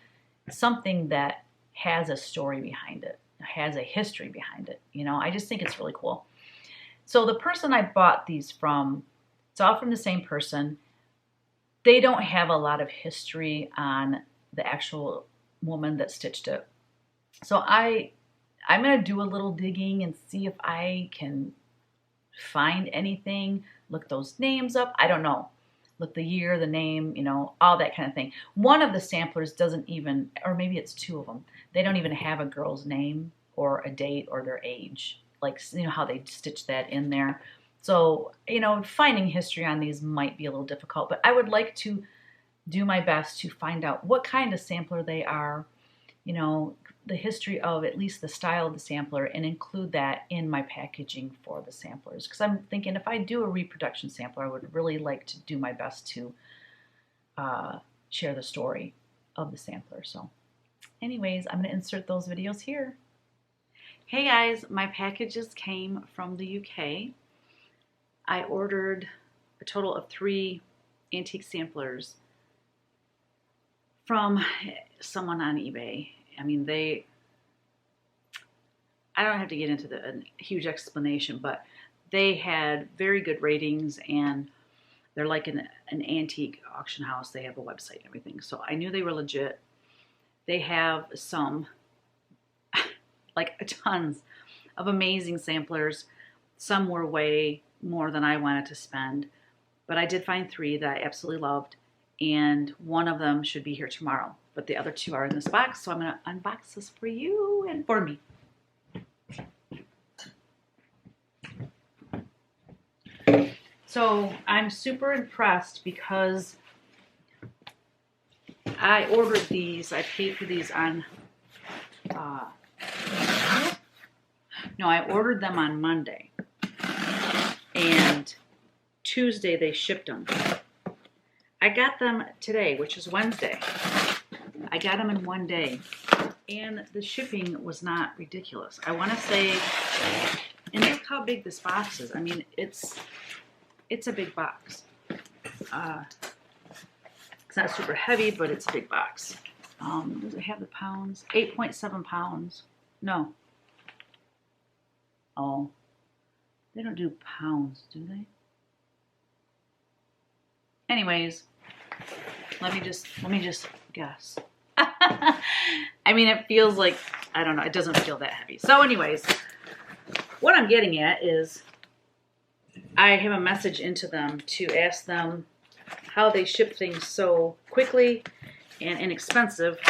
A: something that has a story behind it, has a history behind it. You know, I just think it's really cool. So the person I bought these from, it's all from the same person. They don't have a lot of history on the actual woman that stitched it. So I'm going to do a little digging and see if I can find anything, look those names up. I don't know. Look the year, the name, you know, all that kind of thing. One of the samplers doesn't even, or maybe it's two of them, they don't even have a girl's name or a date or their age. Like, you know how they stitch that in there. So, you know, finding history on these might be a little difficult, but I would like to do my best to find out what kind of sampler they are, you know, the history of at least the style of the sampler, and include that in my packaging for the samplers. Because I'm thinking if I do a reproduction sampler, I would really like to do my best to share the story of the sampler. So anyways, I'm going to insert those videos here. Hey guys, my packages came from the UK. I ordered a total of 3 antique samplers from someone on eBay. I mean, I don't have to get into a huge explanation, but they had very good ratings, and they're like an antique auction house. They have a website and everything. So I knew they were legit. They have some, like tons of amazing samplers. Some were way more than I wanted to spend, but I did find 3 that I absolutely loved, and one of them should be here tomorrow. But the other 2 are in this box, so I'm going to unbox this for you and for me. So I'm super impressed because I ordered these. I paid for these on, I ordered them on Monday, and Tuesday they shipped them. I got them today, which is Wednesday. I got them in one day, and the shipping was not ridiculous. I want to say, and look how big this box is. I mean, it's a big box. It's not super heavy, but it's a big box. Does it have the pounds? 8.7 pounds. No. Oh, they don't do pounds, do they? Anyways, let me just guess. I mean, it feels like, I don't know, it doesn't feel that heavy. So anyways, what I'm getting at is I have a message into them to ask them how they ship things so quickly and inexpensive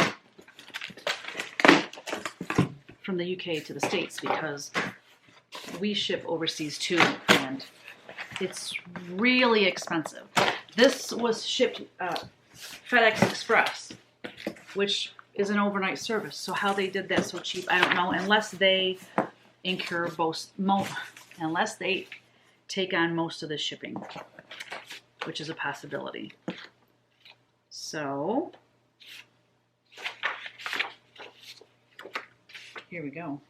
A: from the UK to the States, because we ship overseas too, and it's really expensive. This was shipped FedEx Express, which is an overnight service. So how they did that so cheap, I don't know, unless they incur unless they take on most of the shipping, which is a possibility. So here we go.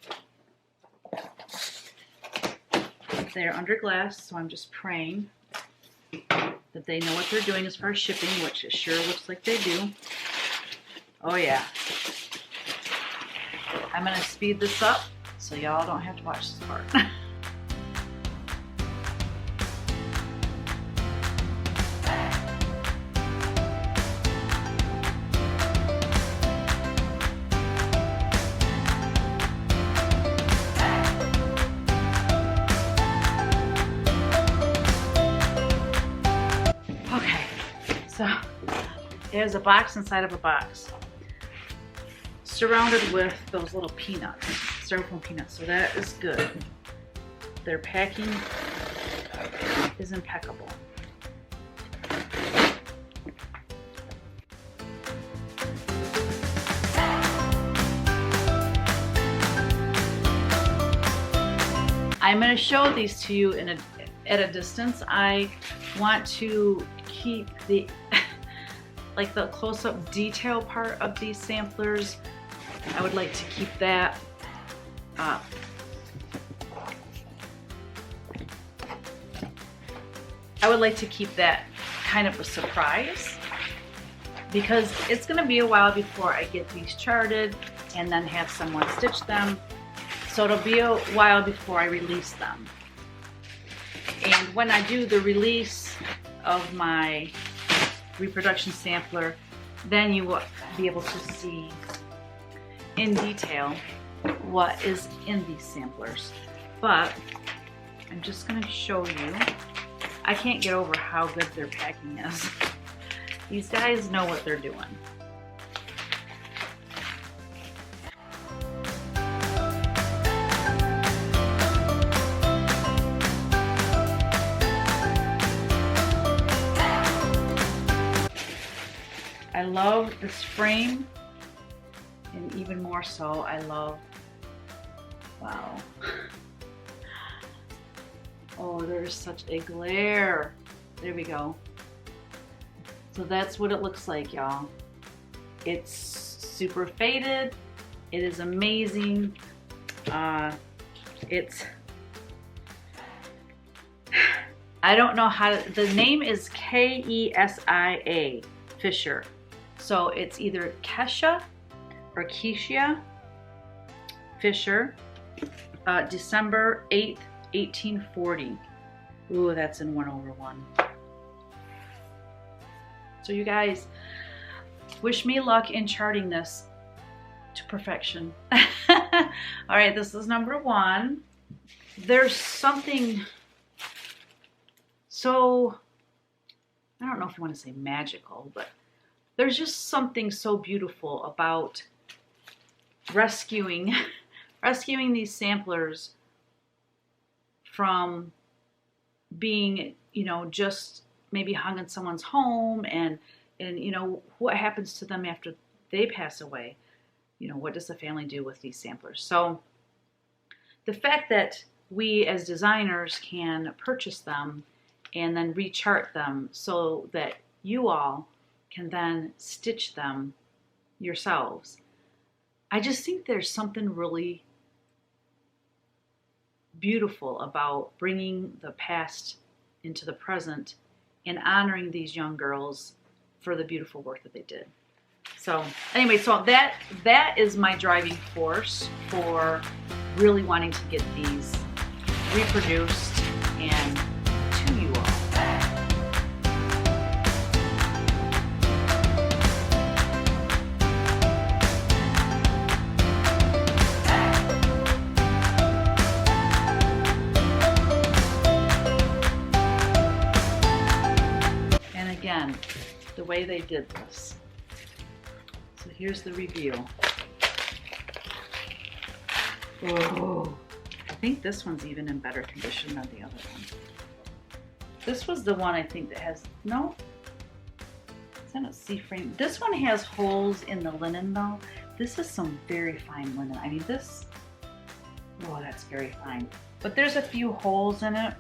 A: They're under glass, so I'm just praying that they know what they're doing as far as shipping, which it sure looks like they do. Oh yeah. I'm going to speed this up so y'all don't have to watch this part. It has a box inside of a box, surrounded with those little peanuts, styrofoam peanuts. So that is good. Their packing is impeccable. I'm going to show these to you at a distance. I want to keep the like the close-up detail part of these samplers. I would like to keep that up. I would like to keep that kind of a surprise because it's going to be a while before I get these charted and then have someone stitch them. So it'll be a while before I release them. And when I do the release of my reproduction sampler, then you will be able to see in detail what is in these samplers. But I'm just going to show you. I can't get over how good their packing is. These guys know what they're doing. I love this frame, and even more so, I love, wow. Oh, there's such a glare. There we go. So that's what it looks like, y'all. It's super faded. It is amazing. It's, I don't know how to, the name is Kesia Fisher. So it's either Kesha or Kesia Fisher, December 8th, 1840. Ooh, that's in 1/1. So you guys, wish me luck in charting this to perfection. All right, this is number 1. There's something so, I don't know if you want to say magical, but there's just something so beautiful about rescuing these samplers from being, you know, just maybe hung in someone's home, and you know, what happens to them after they pass away. You know, what does the family do with these samplers? So the fact that we as designers can purchase them and then rechart them so that you all can then stitch them yourselves. I just think there's something really beautiful about bringing the past into the present and honoring these young girls for the beautiful work that they did. So anyway, so that is my driving force for really wanting to get these reproduced and to you all. Again, the way they did this. So here's the reveal. Oh, I think this one's even in better condition than the other one. This was the one I think that has, no, is that a C-frame? This one has holes in the linen though. This is some very fine linen. I mean this, oh, that's very fine. But there's a few holes in it.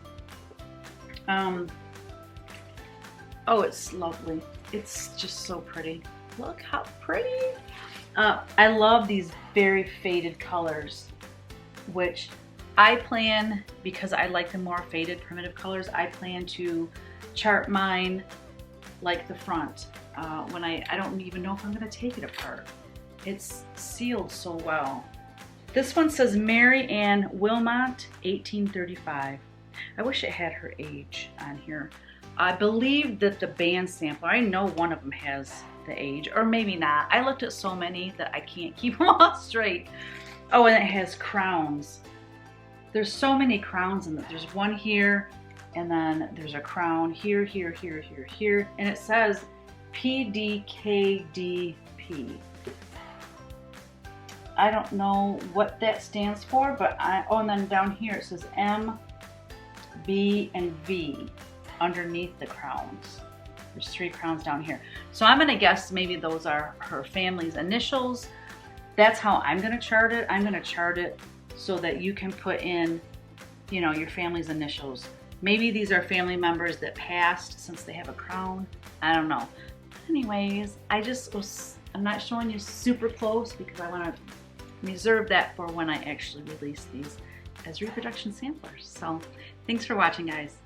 A: Oh, it's lovely. It's just so pretty. Look how pretty. I love these very faded colors, which I plan, because I like the more faded primitive colors, I plan to chart mine like the front. When I don't even know if I'm gonna take it apart. It's sealed so well. This one says Mary Ann Wilmot, 1835. I wish it had her age on here. I believe that the band sampler, I know one of them has the age, or maybe not. I looked at so many that I can't keep them all straight. Oh, and it has crowns. There's so many crowns in it. There's one here, and then there's a crown here, here, here, here, here. And it says PDKDP. I don't know what that stands for, but oh, and then down here it says M, B, and V underneath the crowns. There's 3 crowns down here. So I'm gonna guess maybe those are her family's initials. That's how I'm gonna chart it. I'm gonna chart it so that you can put in, you know, your family's initials. Maybe these are family members that passed since they have a crown. I don't know. Anyways, I'm not showing you super close because I wanna reserve that for when I actually release these as reproduction samplers. So thanks for watching, guys.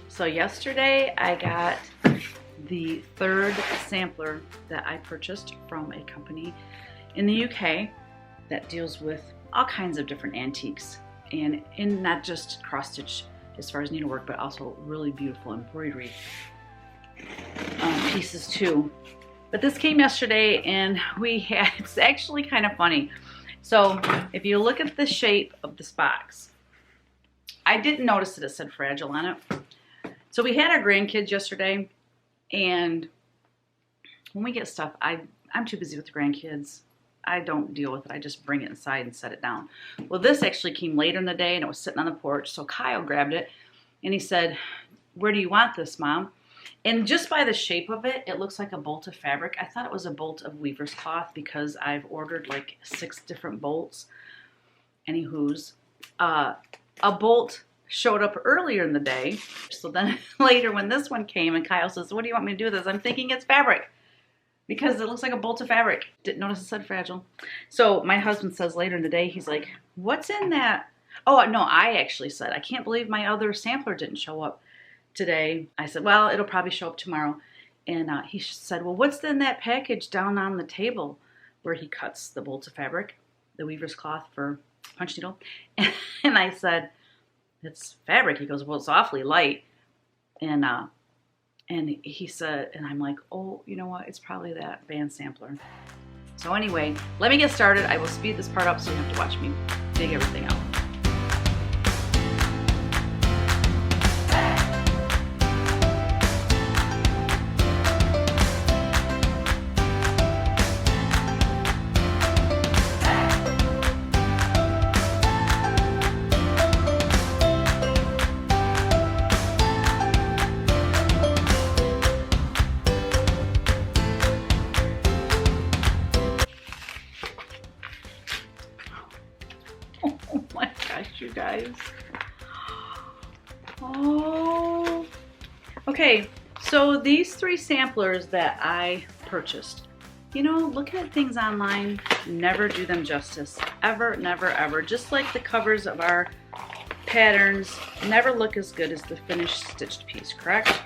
A: So yesterday I got the 3rd sampler that I purchased from a company in the UK that deals with all kinds of different antiques and not just cross stitch as far as needlework, but also really beautiful embroidery pieces too. But this came yesterday and it's actually kind of funny. So if you look at the shape of this box, I didn't notice that it said fragile on it. So we had our grandkids yesterday, and when we get stuff, I'm too busy with the grandkids. I don't deal with it. I just bring it inside and set it down. Well, this actually came later in the day, and it was sitting on the porch. So Kyle grabbed it, and he said, "Where do you want this, Mom?" And just by the shape of it, it looks like a bolt of fabric. I thought it was a bolt of weaver's cloth because I've ordered like 6 different bolts. Anywho's, a bolt showed up earlier in the day. So then later when this one came and Kyle says, "What do you want me to do with this?" I'm thinking it's fabric because it looks like a bolt of fabric. Didn't notice it said fragile. So my husband says later in the day, he's like, "What's in that?" Oh, no, I actually said, "I can't believe my other sampler didn't show up today." I said, "Well, it'll probably show up tomorrow." And he said, "Well, what's in that package down on the table?" Where he cuts the bolts of fabric, the weaver's cloth for punch needle. And I said, "It's fabric." He goes, "Well, it's awfully light." And he said, and I'm like, "Oh, you know what? It's probably that band sampler." So anyway, let me get started. I will speed this part up so you have to watch me dig everything out. You guys. Oh. Okay, so these 3 samplers that I purchased, you know, looking at things online never do them justice. Ever, never, ever. Just like the covers of our patterns never look as good as the finished stitched piece, correct?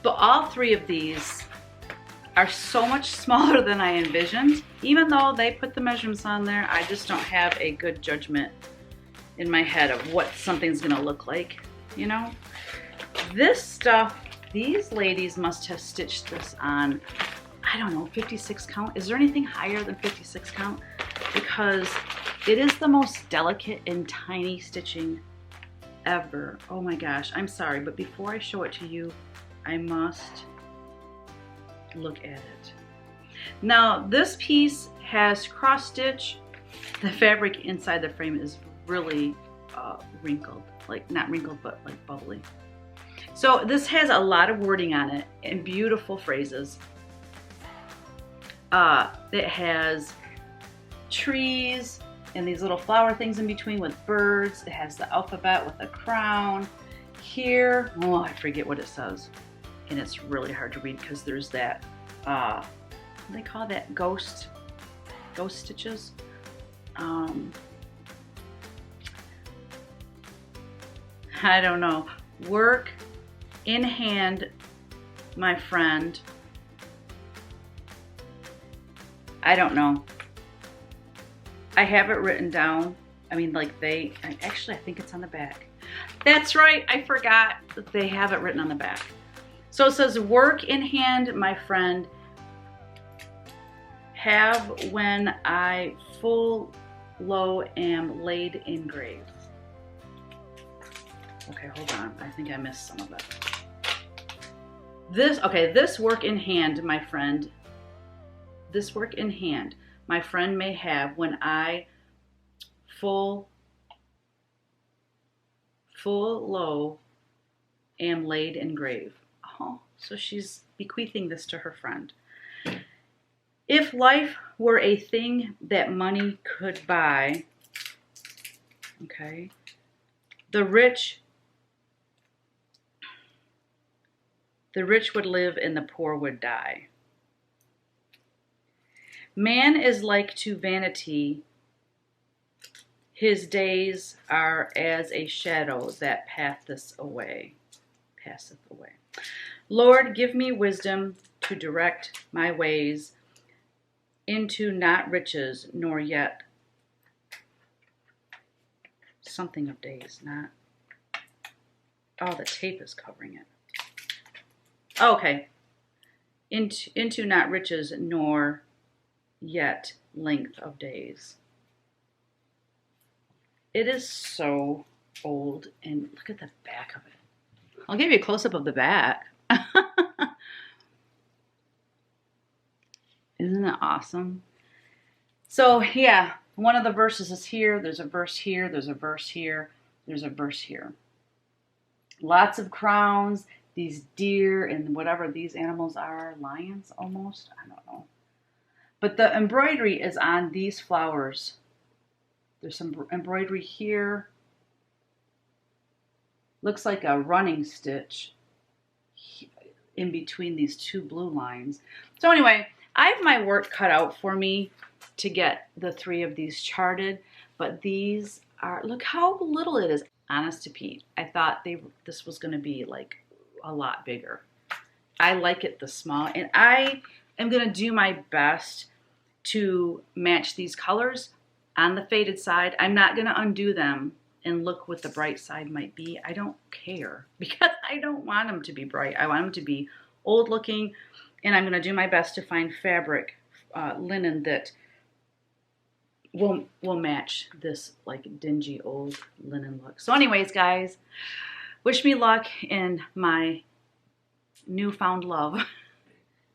A: But all 3 of these are so much smaller than I envisioned. Even though they put the measurements on there, I just don't have a good judgment in my head of what something's gonna look like, you know? This stuff, these ladies must have stitched this on, I don't know, 56 count. Is there anything higher than 56 count? Because it is the most delicate and tiny stitching ever. Oh my gosh, I'm sorry, but before I show it to you, I must look at it. Now this piece has cross stitch. The fabric inside the frame is really wrinkled, like not wrinkled but like bubbly. So this has a lot of wording on it and beautiful phrases. It has trees and these little flower things in between with birds. It has the alphabet with a crown here. Oh, I forget what it says. And it's really hard to read because there's that, what do they call that? Ghost stitches. I don't know. Work in hand, my friend. I don't know. I have it written down. I mean, like actually I think it's on the back. That's right, I forgot that they have it written on the back. So it says, work in hand, my friend, have when I full low am laid in grave. Okay, hold on, I think I missed some of it. This work in hand, my friend, this work in hand, my friend may have when I full low am laid in grave. Oh, so she's bequeathing this to her friend. If life were a thing that money could buy, okay, the rich would live and the poor would die. Man is like to vanity. His days are as a shadow that passeth away. Lord, give me wisdom to direct my ways into not riches, nor yet something of days, not. Oh, the tape is covering it. Okay. Into not riches, nor yet length of days. It is so old, and look at the back of it. I'll give you a close-up of the back. Isn't it awesome? So, yeah, one of the verses is here. There's a verse here. There's a verse here. There's a verse here. Lots of crowns, these deer, and whatever these animals are. Lions, almost? I don't know. But the embroidery is on these flowers. There's some embroidery here. Looks like a running stitch in between these two blue lines. So anyway, I have my work cut out for me to get the 3 of these charted, but these are, look how little it is. Honest to Pete, I thought this was going to be like a lot bigger. I like it the small, and I am going to do my best to match these colors on the faded side. I'm not going to undo them and look what the bright side might be. I don't care because I don't want them to be bright. I want them to be old looking, and I'm going to do my best to find fabric, linen that will match this like dingy old linen look. So anyways, guys, wish me luck in my newfound love.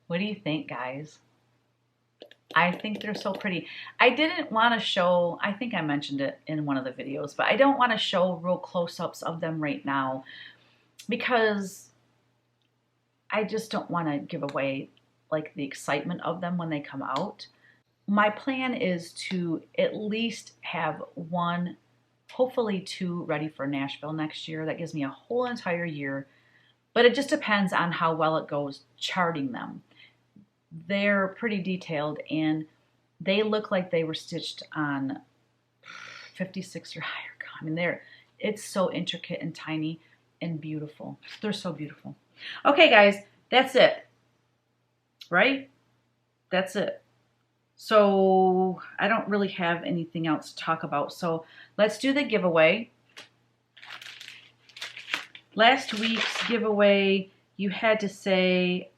A: What do you think, guys? I think they're so pretty. I didn't want to show, I think I mentioned it in one of the videos, but I don't want to show real close-ups of them right now because I just don't want to give away like the excitement of them when they come out. My plan is to at least have 1, hopefully 2 ready for Nashville next year. That gives me a whole entire year, but it just depends on how well it goes charting them. They're pretty detailed, and they look like they were stitched on 56 or higher. I mean, it's so intricate and tiny and beautiful. They're so beautiful. Okay, guys, that's it. Right? That's it. So I don't really have anything else to talk about. So let's do the giveaway. Last week's giveaway, you had to say,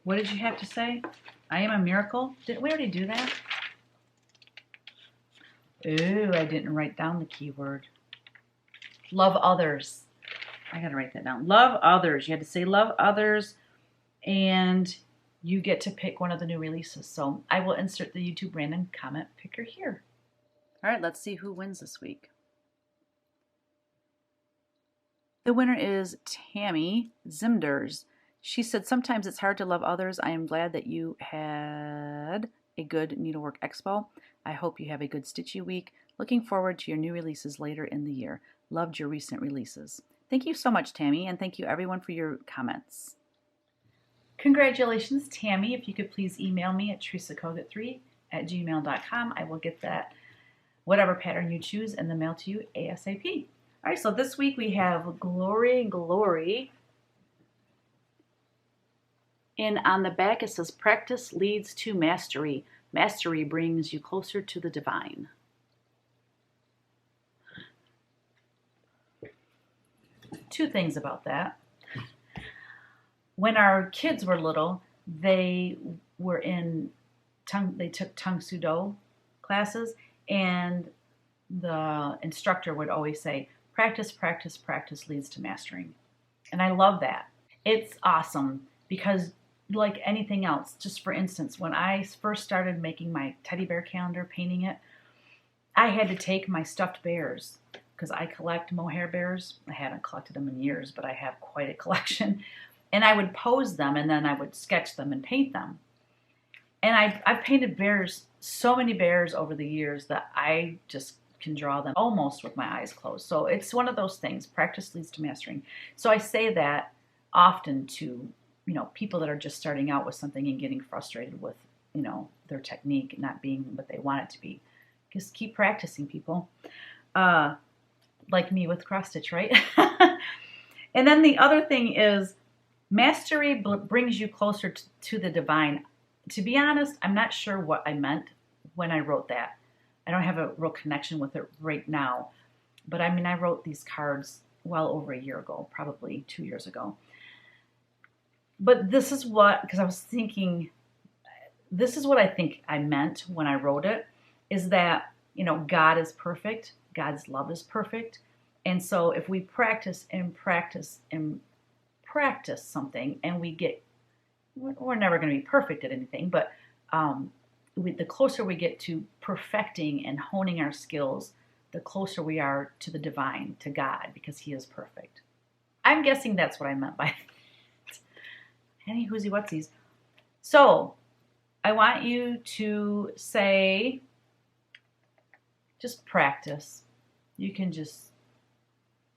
A: what did you have to say? I am a miracle? Didn't we already do that? Ooh, I didn't write down the keyword. Love others. I gotta write that down. Love others. You had to say love others, and you get to pick one of the new releases. So I will insert the YouTube random comment picker here. All right, let's see who wins this week. The winner is Tammy Zimders. She said, sometimes it's hard to love others. I am glad that you had a good Needlework Expo. I hope you have a good stitchy week. Looking forward to your new releases later in the year. Loved your recent releases. Thank you so much, Tammy, and thank you everyone for your comments. Congratulations, Tammy. If you could please email me at teresakogut3@gmail.com. I will get that, whatever pattern you choose, in the mail to you ASAP. All right, so this week we have Glory. And on the back it says, practice leads to mastery. Mastery brings you closer to the divine. Two things about that. When our kids were little, they took tongue sudo classes, and the instructor would always say, Practice, practice, practice leads to mastering. And I love that. It's awesome because like anything else, just for instance, when I first started making my teddy bear calendar, painting it, I had to take my stuffed bears because I collect mohair bears. I haven't collected them in years, but I have quite a collection. And I would pose them and then I would sketch them and paint them. And I've painted bears, so many bears over the years that I just can draw them almost with my eyes closed. So it's one of those things. Practice leads to mastering. So I say that often to, people that are just starting out with something and getting frustrated with, their technique not being what they want it to be. Just keep practicing, people. Like me with cross stitch, right? And then the other thing is mastery brings you closer to the divine. To be honest, I'm not sure what I meant when I wrote that. I don't have a real connection with it right now. But I mean, I wrote these cards well over a year ago, probably 2 years ago. But this is what, because I was thinking, this is what I think I meant when I wrote it, is that, God is perfect. God's love is perfect. And so if we practice and practice and practice something and we're never going to be perfect at anything, but the closer we get to perfecting and honing our skills, the closer we are to the divine, to God, because he is perfect. I'm guessing that's what I meant by that. Any whoozy whatsies. So I want you to say, just practice. You can just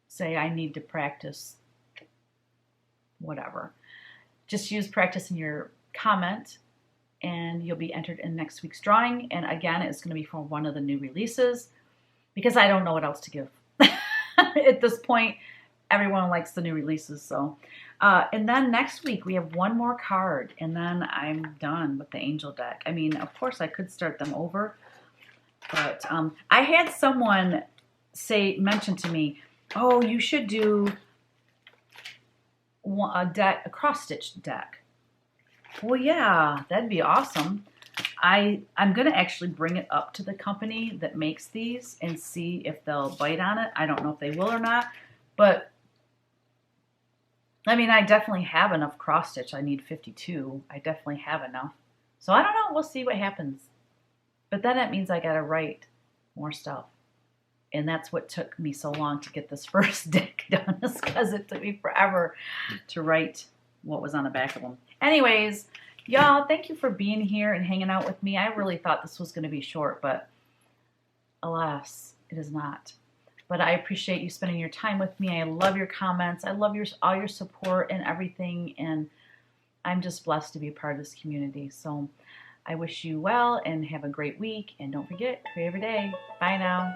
A: say, I need to practice whatever. Just use practice in your comment and you'll be entered in next week's drawing. And again, it's going to be for one of the new releases because I don't know what else to give. At this point, everyone likes the new releases. So, and then next week we have one more card and then I'm done with the angel deck. I mean, of course I could start them over, but I had someone mention to me, oh, you should do a cross-stitch deck. Well, yeah, that'd be awesome. I'm going to actually bring it up to the company that makes these and see if they'll bite on it. I don't know if they will or not, but I mean, I definitely have enough cross-stitch. I need 52. I definitely have enough. So I don't know. We'll see what happens. But then that means I got to write more stuff. And that's what took me so long to get this first deck done, is because it took me forever to write what was on the back of them. Anyways, y'all, thank you for being here and hanging out with me. I really thought this was going to be short, but alas, it is not. But I appreciate you spending your time with me. I love your comments. I love all your support and everything. And I'm just blessed to be a part of this community. So I wish you well and have a great week. And don't forget, pray every day. Bye now.